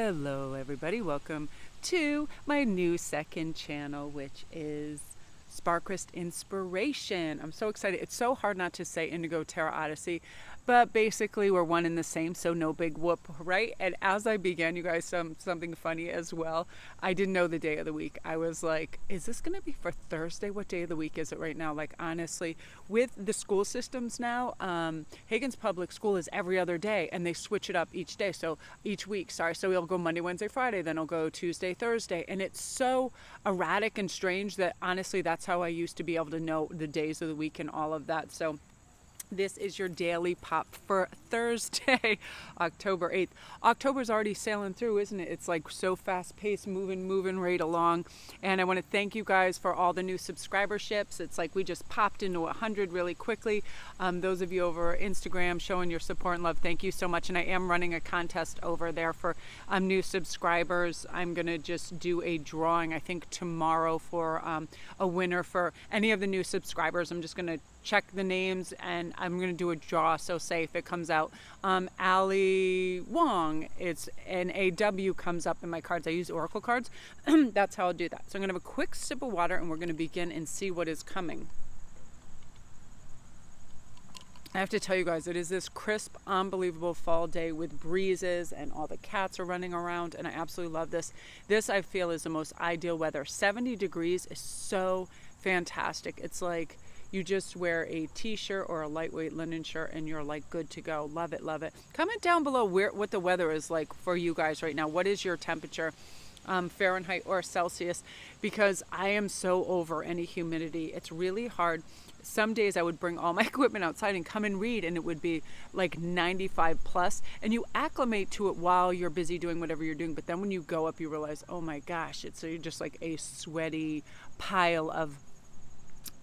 Hello everybody, welcome to my new second channel, which is Sparkrist Inspiration. I'm so excited. It's so hard not to say Indigo, Terra, Odyssey, but basically we're one and the same, so no big whoop, right? And as I began, you guys, something funny as well. I didn't know the day of the week. I was like, is this going to be for Thursday? What day of the week is it right now? Like, honestly, with the school systems now, Hagen's Public School is every other day, and they switch it up each day. So each week, so it'll go Monday, Wednesday, Friday, then it'll go Tuesday, Thursday. And it's so erratic and strange that honestly, that's how I used to be able to know the days of the week and all of that. So this is your daily pop for Thursday, October 8th. October's already sailing through, isn't it? It's like so fast paced, moving right along. And I want to thank you guys for all the new subscriberships. It's like we just popped into 100 really quickly. Those of you over Instagram showing your support and love, thank you so much. And I am running a contest over there for new subscribers. I'm going to just do a drawing, I think tomorrow, for a winner for any of the new subscribers. I'm just going to check the names and I'm going to do a draw. So say if it comes out Ali Wong, it's an AW comes up in my cards. I use Oracle cards. That's how I'll do that. So I'm going to have a quick sip of water and we're going to begin and see what is coming. I have to tell you guys, it is this crisp, unbelievable fall day with breezes and all the cats are running around and I absolutely love this. This I feel is the most ideal weather. 70 degrees is so fantastic. It's like you just wear a t-shirt or a lightweight linen shirt and you're like good to go. Love it, love it. Comment down below what the weather is like for you guys right now. What is your temperature, Fahrenheit or Celsius? Because I am so over any humidity. It's really hard. Some days I would bring all my equipment outside and come and read and it would be like 95 plus and you acclimate to it while you're busy doing whatever you're doing. But then when you go up, you realize, oh my gosh, you're just like a sweaty pile of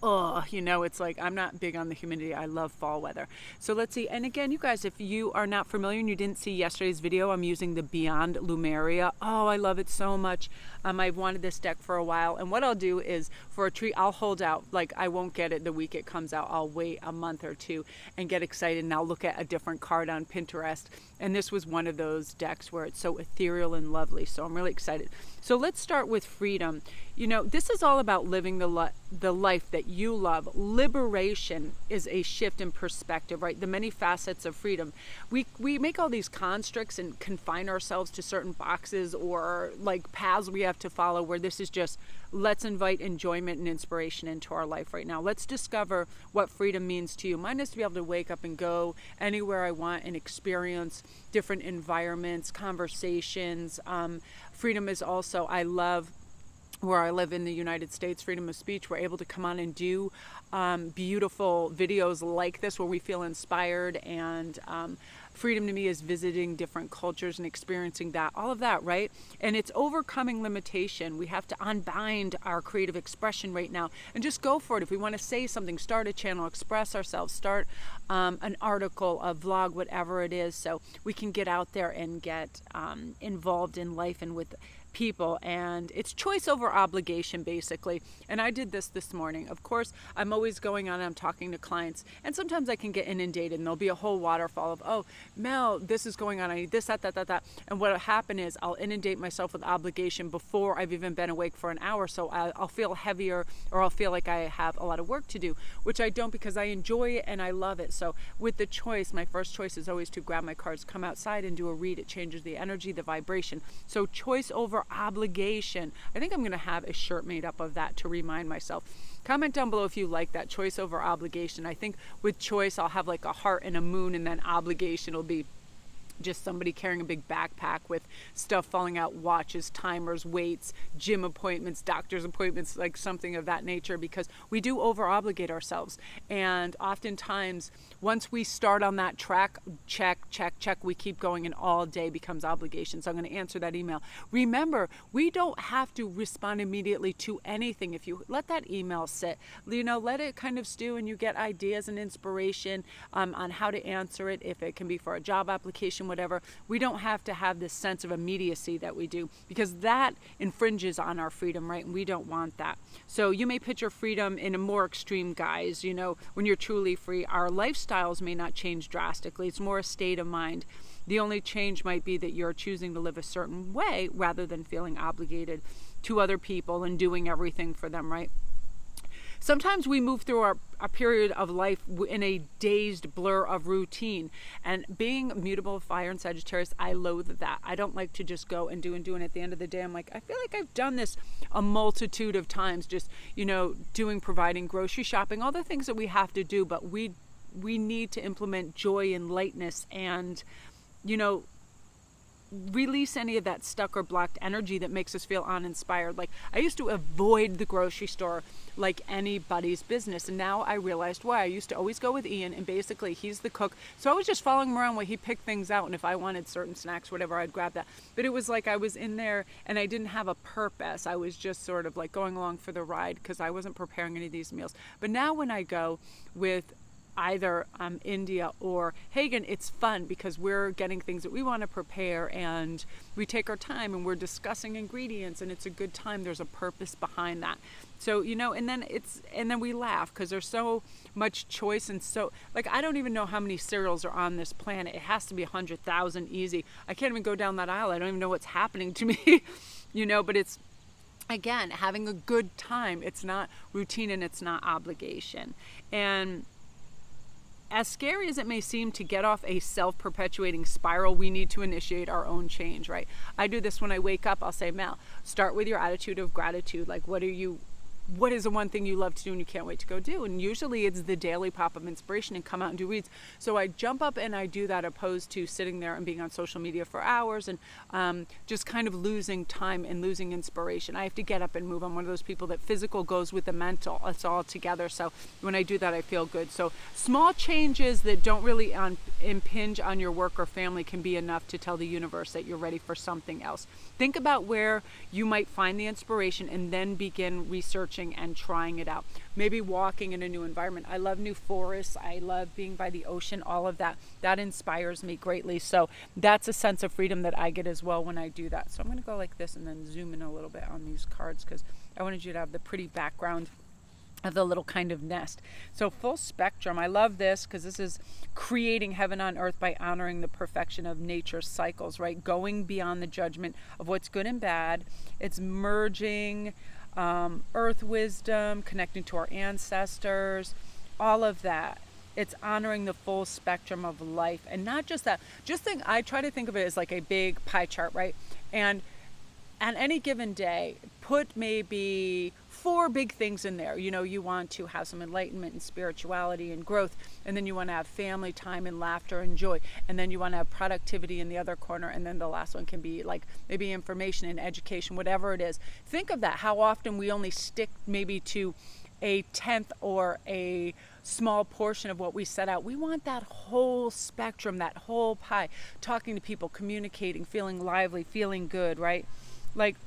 it's like I'm not big on the humidity. I love fall weather. So let's see. And again, you guys, if you are not familiar and you didn't see yesterday's video, I'm using the Beyond Lumeria. Oh, I love it so much. I've wanted this deck for a while. And what I'll do is for a treat, I'll hold out. Like I won't get it the week it comes out. I'll wait a month or two and get excited. And I'll look at a different card on Pinterest. And this was one of those decks where it's so ethereal and lovely. So I'm really excited. So let's start with freedom. You know, this is all about living the life that you love. Liberation is a shift in perspective, right? The many facets of freedom. We make all these constructs and confine ourselves to certain boxes or like paths we have to follow, where this is just, let's invite enjoyment and inspiration into our life right now. Let's discover what freedom means to you. Mine is to be able to wake up and go anywhere I want and experience different environments, conversations. Freedom is also, I love where I live in the United States, freedom of speech. We're able to come on and do beautiful videos like this where we feel inspired, and freedom to me is visiting different cultures and experiencing that, all of that, right? And it's overcoming limitation. We have to unbind our creative expression right now and just go for it. If we want to say something, start a channel, express ourselves, start an article, a vlog, whatever it is, so we can get out there and get involved in life and with people. And it's choice over obligation, basically. And I did this morning. Of course, I'm always going on and I'm talking to clients, and sometimes I can get inundated and there'll be a whole waterfall of, oh, Mel, this is going on, I need this, that. And what'll happen is I'll inundate myself with obligation before I've even been awake for an hour. So I'll feel heavier, or I'll feel like I have a lot of work to do, which I don't, because I enjoy it and I love it. So with the choice, my first choice is always to grab my cards, come outside and do a read. It changes the energy, the vibration. So choice over obligation. I think I'm going to have a shirt made up of that to remind myself. Comment down below if you like that, choice over obligation. I think with choice, I'll have like a heart and a moon, and then obligation will be just somebody carrying a big backpack with stuff falling out, watches, timers, weights, gym appointments, doctor's appointments, like something of that nature, because we do over obligate ourselves. And oftentimes, once we start on that track, check, we keep going, and all day becomes obligation. So I'm going to answer that email. Remember, we don't have to respond immediately to anything. If you let that email sit, let it kind of stew, and you get ideas and inspiration on how to answer it. If it can be for a job application, gratification, whatever, we don't have to have this sense of immediacy that we do, because that infringes on our freedom, right? And we don't want that. So you may picture freedom in a more extreme guise, when you're truly free. Our lifestyles may not change drastically. It's more a state of mind. The only change might be that you're choosing to live a certain way rather than feeling obligated to other people and doing everything for them, right? Sometimes we move through a period of life in a dazed blur of routine. And being mutable fire and Sagittarius, I loathe that. I don't like to just go and do. And at the end of the day, I'm like, I feel like I've done this a multitude of times, just, providing grocery shopping, all the things that we have to do. But we need to implement joy and lightness and, release any of that stuck or blocked energy that makes us feel uninspired. Like, I used to avoid the grocery store like anybody's business, and now I realized why. I used to always go with Ian, and basically he's the cook, so I was just following him around while he picked things out, and if I wanted certain snacks, whatever, I'd grab that. But it was like I was in there and I didn't have a purpose. I was just sort of like going along for the ride because I wasn't preparing any of these meals. But now when I go with either India or Hagen, it's fun because we're getting things that we want to prepare, and we take our time and we're discussing ingredients, and it's a good time. There's a purpose behind that. So, and then we laugh because there's so much choice, and so, like, I don't even know how many cereals are on this planet. It has to be 100,000 easy. I can't even go down that aisle. I don't even know what's happening to me, but it's, again, having a good time. It's not routine and it's not obligation. And as scary as it may seem to get off a self-perpetuating spiral, we need to initiate our own change, right? I do this when I wake up. I'll say, Mel, start with your attitude of gratitude. Like, what is the one thing you love to do and you can't wait to go do? And usually it's the daily pop-up inspiration and come out and do reads. So I jump up and I do that, opposed to sitting there and being on social media for hours and just kind of losing time and losing inspiration. I have to get up and move. I'm one of those people that physical goes with the mental. It's all together. So when I do that, I feel good. So small changes that don't really impinge on your work or family can be enough to tell the universe that you're ready for something else. Think about where you might find the inspiration and then begin researching and trying it out. Maybe walking in a new environment. I love new forests. I love being by the ocean, all of that. That inspires me greatly. So that's a sense of freedom that I get as well when I do that. So I'm going to go like this and then zoom in a little bit on these cards because I wanted you to have the pretty background of the little kind of nest. So full spectrum. I love this because this is creating heaven on earth by honoring the perfection of nature's cycles, right? Going beyond the judgment of what's good and bad. It's merging earth wisdom, connecting to our ancestors, all of that. It's honoring the full spectrum of life. And not just that, I try to think of it as like a big pie chart, right? And on any given day, put maybe 4 big things in there. You want to have some enlightenment and spirituality and growth, and then you want to have family time and laughter and joy, and then you want to have productivity in the other corner, and then the last one can be like maybe information and education, whatever it is. Think of that, how often we only stick maybe to a 10th or a small portion of what we set out. We want that whole spectrum, that whole pie, talking to people, communicating, feeling lively, feeling good, right? Like,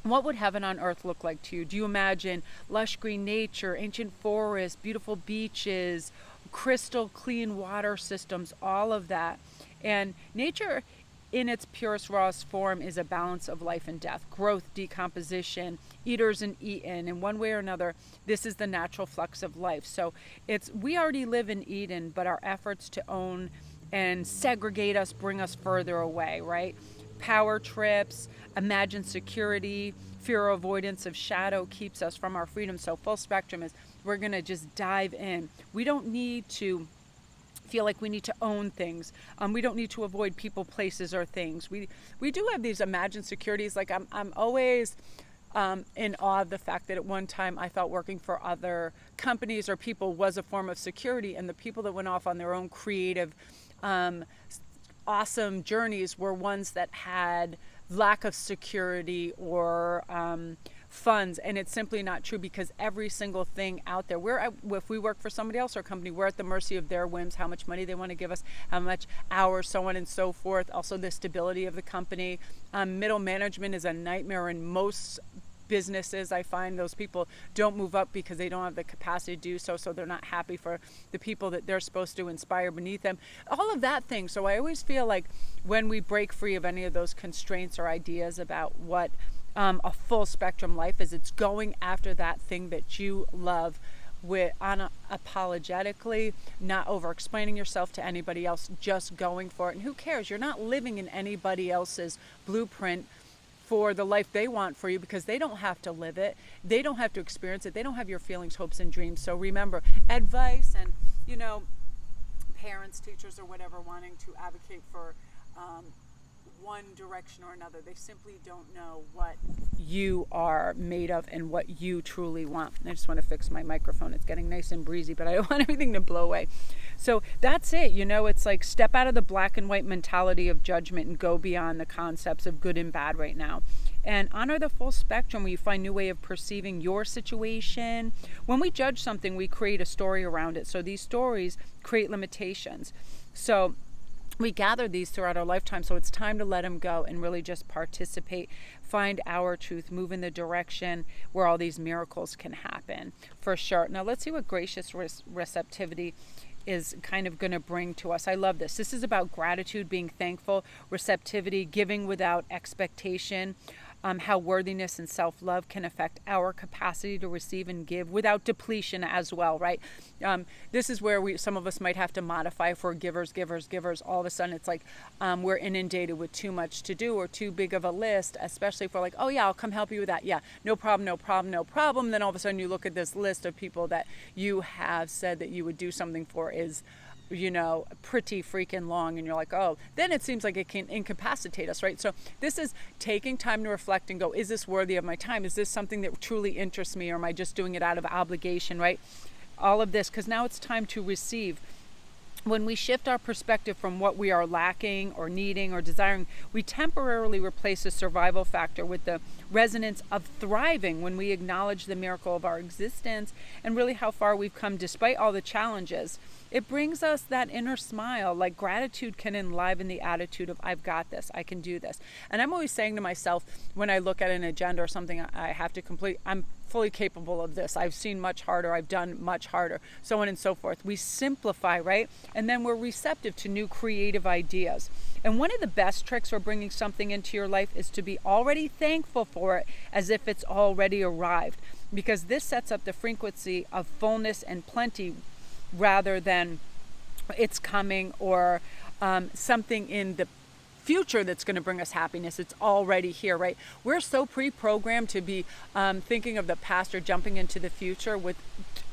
what would heaven on earth look like to you? Do you imagine lush green nature, ancient forests, beautiful beaches, crystal clean water systems, all of that? And nature in its purest, rawest form is a balance of life and death, growth, decomposition, eaters and eaten. In one way or another, this is the natural flux of life. So we already live in Eden, but our efforts to own and segregate us bring us further away, right? Power trips, imagined security, fear or avoidance of shadow keeps us from our freedom. So full spectrum is we're going to just dive in. We don't need to feel like we need to own things. We don't need to avoid people, places, or things. We do have these imagined securities. Like I'm always in awe of the fact that at one time I thought working for other companies or people was a form of security, and the people that went off on their own creative awesome journeys were ones that had lack of security or funds. And it's simply not true, because every single thing out there, if we work for somebody else or a company, we're at the mercy of their whims, how much money they want to give us, how much hours, so on and so forth. Also the stability of the company. Middle management is a nightmare in most businesses. I find those people don't move up because they don't have the capacity to do so, so they're not happy for the people that they're supposed to inspire beneath them. All of that thing. So I always feel like when we break free of any of those constraints or ideas about what a full spectrum life is, it's going after that thing that you love with unapologetically, not over explaining yourself to anybody else, just going for it. And who cares? You're not living in anybody else's blueprint for the life they want for you, because they don't have to live it. They don't have to experience it. They don't have your feelings, hopes, and dreams. So remember, advice and, parents, teachers, or whatever wanting to advocate for one direction or another, they simply don't know what you are made of and what you truly want. I just want to fix my microphone. It's getting nice and breezy, but I don't want everything to blow away. So that's it. It's like step out of the black and white mentality of judgment and go beyond the concepts of good and bad right now. And honor the full spectrum where you find new way of perceiving your situation. When we judge something, we create a story around it. So these stories create limitations. So we gather these throughout our lifetime, so it's time to let them go and really just participate, find our truth, move in the direction where all these miracles can happen, for sure. Now let's see what gracious receptivity is kind of going to bring to us. I love this. This is about gratitude, being thankful, receptivity, giving without expectation, how worthiness and self-love can affect our capacity to receive and give without depletion as well, right? This is where some of us might have to modify. If we're givers. All of a sudden it's like we're inundated with too much to do or too big of a list, especially if we're like, oh yeah, I'll come help you with that. Yeah, no problem. Then all of a sudden you look at this list of people that you have said that you would do something for is pretty freaking long, and you're like, oh, then it seems like it can incapacitate us, right? So this is taking time to reflect and go, is this worthy of my time? Is this something that truly interests me, or am I just doing it out of obligation, right? All of this, because now it's time to receive. When we shift our perspective from what we are lacking or needing or desiring, we temporarily replace the survival factor with the resonance of thriving when we acknowledge the miracle of our existence and really how far we've come despite all the challenges. It brings us that inner smile. Like gratitude can enliven the attitude of, I've got this, I can do this. And I'm always saying to myself, when I look at an agenda or something I have to complete, I'm fully capable of this. I've seen much harder. I've done much harder, so on and so forth. We simplify, right? And then we're receptive to new creative ideas. And one of the best tricks for bringing something into your life is to be already thankful for it as if it's already arrived, because this sets up the frequency of fullness and plenty rather than it's coming or something in the future that's going to bring us happiness. It's already here, right? We're so pre-programmed to be thinking of the past or jumping into the future with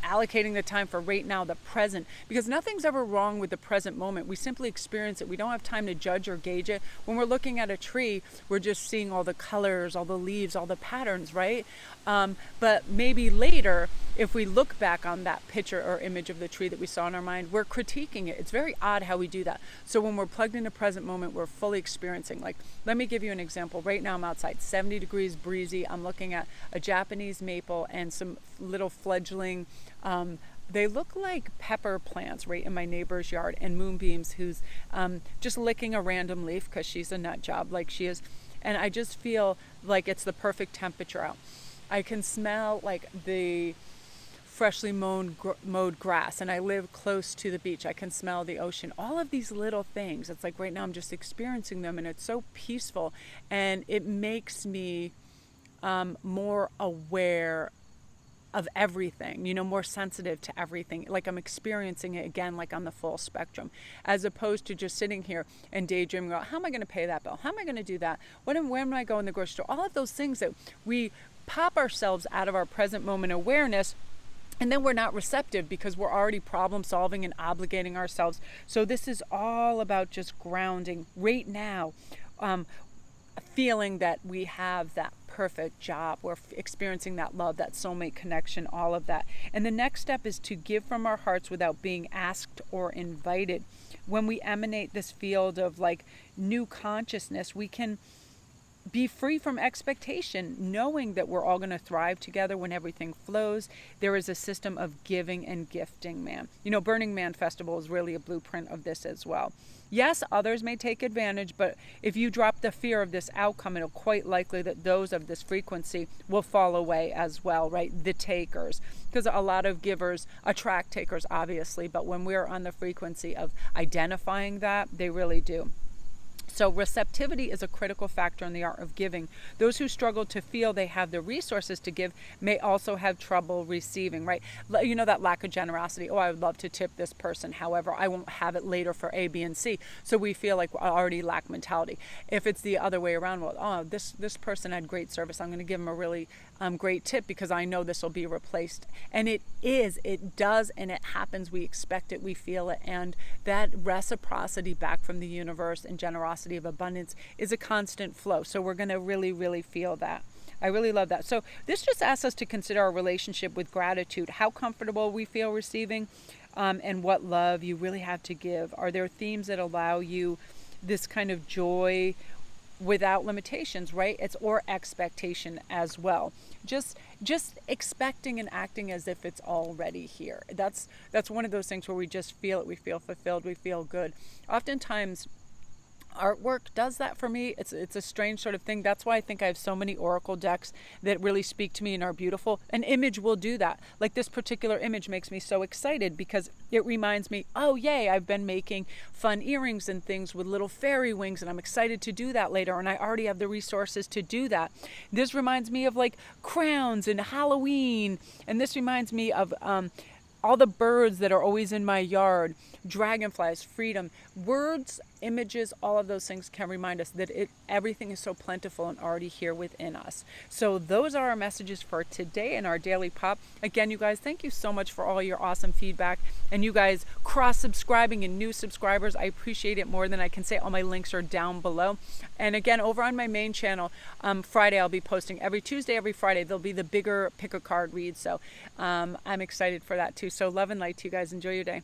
allocating the time for right now, the present, because nothing's ever wrong with the present moment. We simply experience it. We don't have time to judge or gauge it. When we're looking at a tree, we're just seeing all the colors, all the leaves, all the patterns, right? But maybe later, if we look back on that picture or image of the tree that we saw in our mind, we're critiquing it. It's very odd how we do that. So when we're plugged in the present moment, we're fully experiencing. Like, let me give you an example. Right now I'm outside, 70 degrees, breezy. I'm looking at a Japanese maple and some little fledgling, they look like pepper plants right in my neighbor's yard, and Moonbeams, who's just licking a random leaf because she's a nut job like she is. And I just feel like it's the perfect temperature out. I can smell like the freshly mowed grass, and I live close to the beach. I can smell the ocean. All of these little things. It's like right now I'm just experiencing them, and it's so peaceful, and it makes me more aware of everything, more sensitive to everything. Like I'm experiencing it again, like on the full spectrum, as opposed to just sitting here and daydreaming about, how am I going to pay that bill? How am I going to do that? Where am I going to the grocery store? All of those things that we pop ourselves out of our present moment awareness, and then we're not receptive because we're already problem solving and obligating ourselves. So this is all about just grounding right now, feeling that we have that perfect job. We're experiencing that love, that soulmate connection, all of that. And the next step is to give from our hearts without being asked or invited. When we emanate this field of like new consciousness, we can be free from expectation, knowing that we're all going to thrive together when everything flows. There is a system of giving and gifting, man. You know, Burning Man Festival is really a blueprint of this as well. Yes, others may take advantage, but if you drop the fear of this outcome, it'll quite likely that those of this frequency will fall away as well, right? The takers. Because a lot of givers attract takers, obviously, but when we're on the frequency of identifying that, they really do. So receptivity is a critical factor in the art of giving. Those who struggle to feel they have the resources to give may also have trouble receiving, right? You know, that lack of generosity. Oh, I would love to tip this person. However, I won't have it later for A, B, and C. So we feel like we already lack mentality. If it's the other way around, well, oh, this person had great service. I'm going to give them a really great tip because I know this will be replaced. And it does, and it happens. We expect it, we feel it. And that reciprocity back from the universe and generosity of abundance is a constant flow. So we're going to really, really feel that. I really love that. So this just asks us to consider our relationship with gratitude, how comfortable we feel receiving, and what love you really have to give. Are there themes that allow you this kind of joy without limitations, right? It's or expectation as well. Just expecting and acting as if it's already here. That's one of those things where we just feel it. We feel fulfilled. We feel good. Oftentimes, artwork does that for me. It's a strange sort of thing. That's why I think I have so many oracle decks that really speak to me and are beautiful. An image will do that. Like this particular image makes me so excited because it reminds me, oh yay, I've been making fun earrings and things with little fairy wings, and I'm excited to do that later, and I already have the resources to do that. This reminds me of like crowns and Halloween, and this reminds me of all the birds that are always in my yard, dragonflies, freedom, words, images, all of those things can remind us that everything is so plentiful and already here within us. So those are our messages for today in our daily pop. Again, you guys, thank you so much for all your awesome feedback, and you guys cross-subscribing and new subscribers. I appreciate it more than I can say. All my links are down below. And again, over on my main channel, Friday, I'll be posting every Tuesday, every Friday. There'll be the bigger pick a card read. So I'm excited for that too. So love and light to you guys. Enjoy your day.